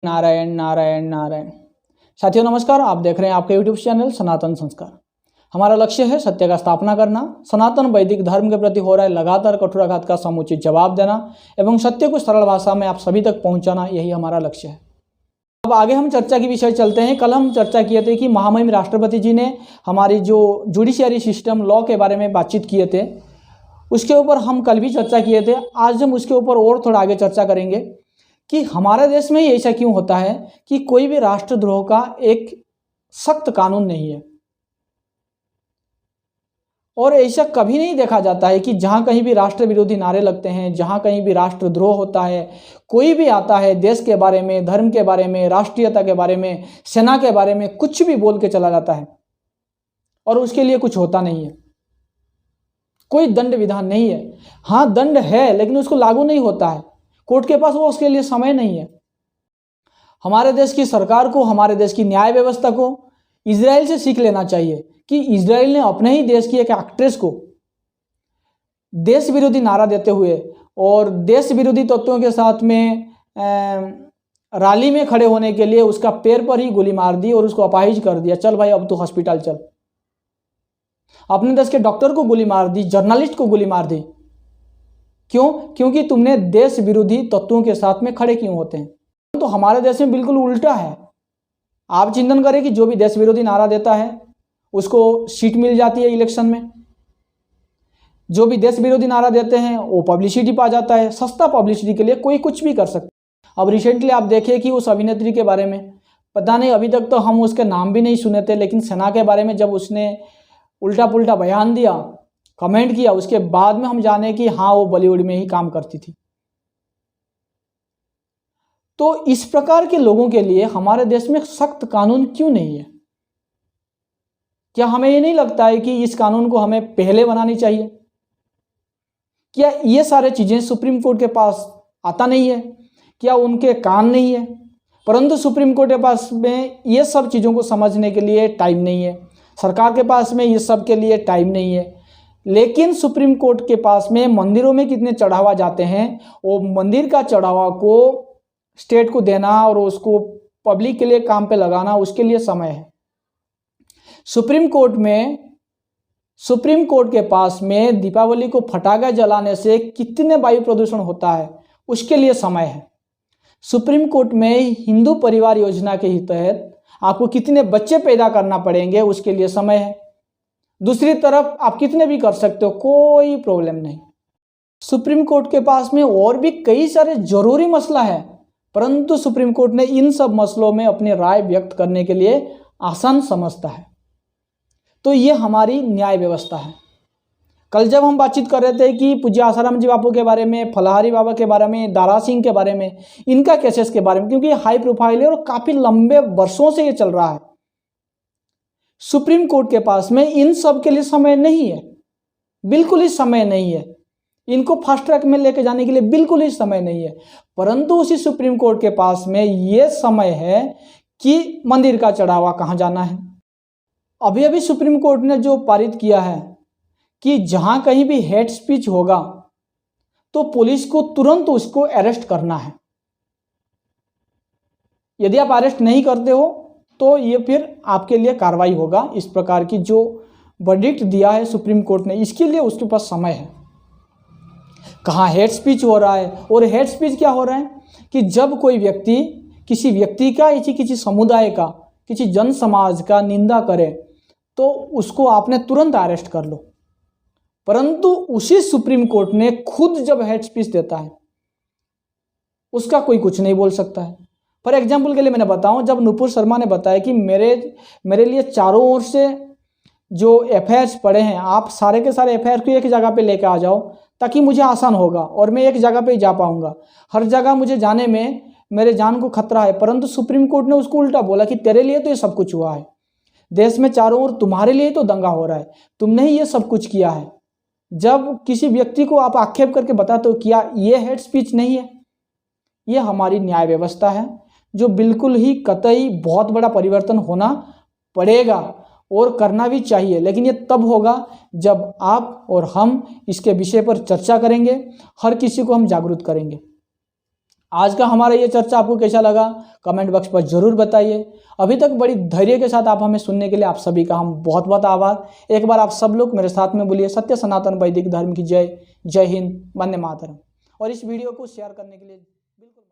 नारायण नारायण नारायण। साथियों नमस्कार, आप देख रहे हैं आपके YouTube चैनल सनातन संस्कार। हमारा लक्ष्य है सत्य का स्थापना करना, सनातन वैदिक धर्म के प्रति हो रहे लगातार कठोराघात का समुचित जवाब देना एवं सत्य को सरल भाषा में आप सभी तक पहुंचाना, यही हमारा लक्ष्य है। अब आगे हम चर्चा की विषय चलते हैं। कल हम चर्चा किए थे कि महामहिम राष्ट्रपति जी ने हमारी जो जुडिशियरी सिस्टम लॉ के बारे में बातचीत किए थे, उसके ऊपर हम कल भी चर्चा किए थे। आज हम उसके ऊपर और थोड़ा आगे चर्चा करेंगे कि हमारे देश में ही ऐसा क्यों होता है कि कोई भी राष्ट्रद्रोह का एक सख्त कानून नहीं है, और ऐसा कभी नहीं देखा जाता है कि जहां कहीं भी राष्ट्र विरोधी नारे लगते हैं, जहां कहीं भी राष्ट्रद्रोह होता है, कोई भी आता है देश के बारे में, धर्म के बारे में, राष्ट्रीयता के बारे में, सेना के बारे में कुछ भी बोल के चला जाता है और उसके लिए कुछ होता नहीं है, कोई दंड विधान नहीं है। हाँ, दंड है लेकिन उसको लागू नहीं होता है, कोर्ट के पास वो उसके लिए समय नहीं है। हमारे देश की सरकार को, हमारे देश की न्याय व्यवस्था को इजराइल से सीख लेना चाहिए कि इजराइल ने अपने ही देश की एक एक्ट्रेस को देश विरोधी नारा देते हुए और देश विरोधी तत्वों के साथ में रैली में खड़े होने के लिए उसका पैर पर ही गोली मार दी और उसको अपाहिज कर दिया, चल भाई अब तो हॉस्पिटल चल। अपने देश के डॉक्टर को गोली मार दी, जर्नलिस्ट को गोली मार दी। क्यों? क्योंकि तुमने देश विरोधी तत्वों के साथ में खड़े क्यों होते हैं। तो हमारे देश में बिल्कुल उल्टा है। आप चिंतन करें कि जो भी देश विरोधी नारा देता है उसको सीट मिल जाती है इलेक्शन में, जो भी देश विरोधी नारा देते हैं वो पब्लिसिटी पा जाता है। सस्ता पब्लिसिटी के लिए कोई कुछ भी कर सकता है। अब रिसेंटली आप देखिए कि उस अभिनेत्री के बारे में, पता नहीं अभी तक तो हम उसके नाम भी नहीं सुने थे, लेकिन सेना के बारे में जब उसने उल्टा पुल्टा बयान दिया, कमेंट किया, उसके बाद में हम जाने कि हाँ वो बॉलीवुड में ही काम करती थी। तो इस प्रकार के लोगों के लिए हमारे देश में सख्त कानून क्यों नहीं है? क्या हमें ये नहीं लगता है कि इस कानून को हमें पहले बनानी चाहिए? क्या ये सारे चीजें सुप्रीम कोर्ट के पास आता नहीं है? क्या उनके कान नहीं है? परंतु सुप्रीम कोर्ट के पास में ये सब चीजों को समझने के लिए टाइम नहीं है, सरकार के पास में ये सब के लिए टाइम नहीं है। लेकिन सुप्रीम कोर्ट के पास में मंदिरों में कितने चढ़ावा जाते हैं, वो मंदिर का चढ़ावा को स्टेट को देना और उसको पब्लिक के लिए काम पे लगाना, उसके लिए समय है। सुप्रीम कोर्ट के पास में दीपावली को फटाखा जलाने से कितने वायु प्रदूषण होता है, उसके लिए समय है। सुप्रीम कोर्ट में हिंदू परिवार योजना के तहत आपको कितने बच्चे पैदा करना पड़ेंगे, उसके लिए समय है। दूसरी तरफ आप कितने भी कर सकते हो, कोई प्रॉब्लम नहीं। सुप्रीम कोर्ट के पास में और भी कई सारे जरूरी मसला है, परंतु सुप्रीम कोर्ट ने इन सब मसलों में अपनी राय व्यक्त करने के लिए आसान समझता है। तो ये हमारी न्याय व्यवस्था है। कल जब हम बातचीत कर रहे थे कि पूज्य आसाराम जी बापू के बारे में, फलाहारी बाबा के बारे में, दारा सिंह के बारे में, इनका केसेस के बारे में, क्योंकि हाई प्रोफाइल है और काफी लंबे वर्षों से ये चल रहा है। सुप्रीम कोर्ट के पास में इन सब के लिए समय नहीं है, बिल्कुल ही समय नहीं है। इनको फास्ट ट्रैक में लेके जाने के लिए बिल्कुल ही समय नहीं है। परंतु उसी सुप्रीम कोर्ट के पास में ये समय है कि मंदिर का चढ़ावा कहाँ जाना है। अभी अभी सुप्रीम कोर्ट ने जो पारित किया है कि जहां कहीं भी हेट स्पीच होगा तो पुलिस को तुरंत उसको अरेस्ट करना है। यदि आप अरेस्ट नहीं करते हो तो ये फिर आपके लिए कार्रवाई होगा। इस प्रकार की जो वर्डिक्ट दिया है सुप्रीम कोर्ट ने, इसके लिए उसके पास समय है। कहाँ हेट स्पीच हो रहा है, और हेट स्पीच क्या हो रहा है कि जब कोई व्यक्ति किसी व्यक्ति का, किसी समुदाय का, किसी जन समाज का निंदा करे तो उसको आपने तुरंत अरेस्ट कर लो। परंतु उसी सुप्रीम कोर्ट ने खुद जब हेट स्पीच देता है उसका कोई कुछ नहीं बोल सकता है। फॉर एग्जाम्पल के लिए मैंने बताऊं, जब नुपुर शर्मा ने बताया कि मेरे लिए चारों ओर से जो एफआईआर पड़े हैं, आप सारे के सारे एफआईआर को एक जगह पे लेके आ जाओ ताकि मुझे आसान होगा और मैं एक जगह पे जा पाऊंगा। हर जगह मुझे जाने में मेरे जान को खतरा है। परंतु सुप्रीम कोर्ट ने उसको उल्टा बोला कि तेरे लिए तो ये सब कुछ हुआ है, देश में चारों ओर तुम्हारे लिए तो दंगा हो रहा है, तुमने ही ये सब कुछ किया है। जब किसी व्यक्ति को आप आक्षेप करके बताते हो क्या ये हेट स्पीच नहीं है? ये हमारी न्याय व्यवस्था है जो बिल्कुल ही कतई बहुत बड़ा परिवर्तन होना पड़ेगा और करना भी चाहिए। लेकिन ये तब होगा जब आप और हम इसके विषय पर चर्चा करेंगे, हर किसी को हम जागरूक करेंगे। आज का हमारा ये चर्चा आपको कैसा लगा कमेंट बॉक्स पर जरूर बताइए। अभी तक बड़ी धैर्य के साथ आप हमें सुनने के लिए आप सभी का हम बहुत बहुत आभार। एक बार आप सब लोग मेरे साथ में बोलिए सत्य सनातन वैदिक धर्म की जय। जय हिंद, वंदे मातरम। और इस वीडियो को शेयर करने के लिए बिल्कुल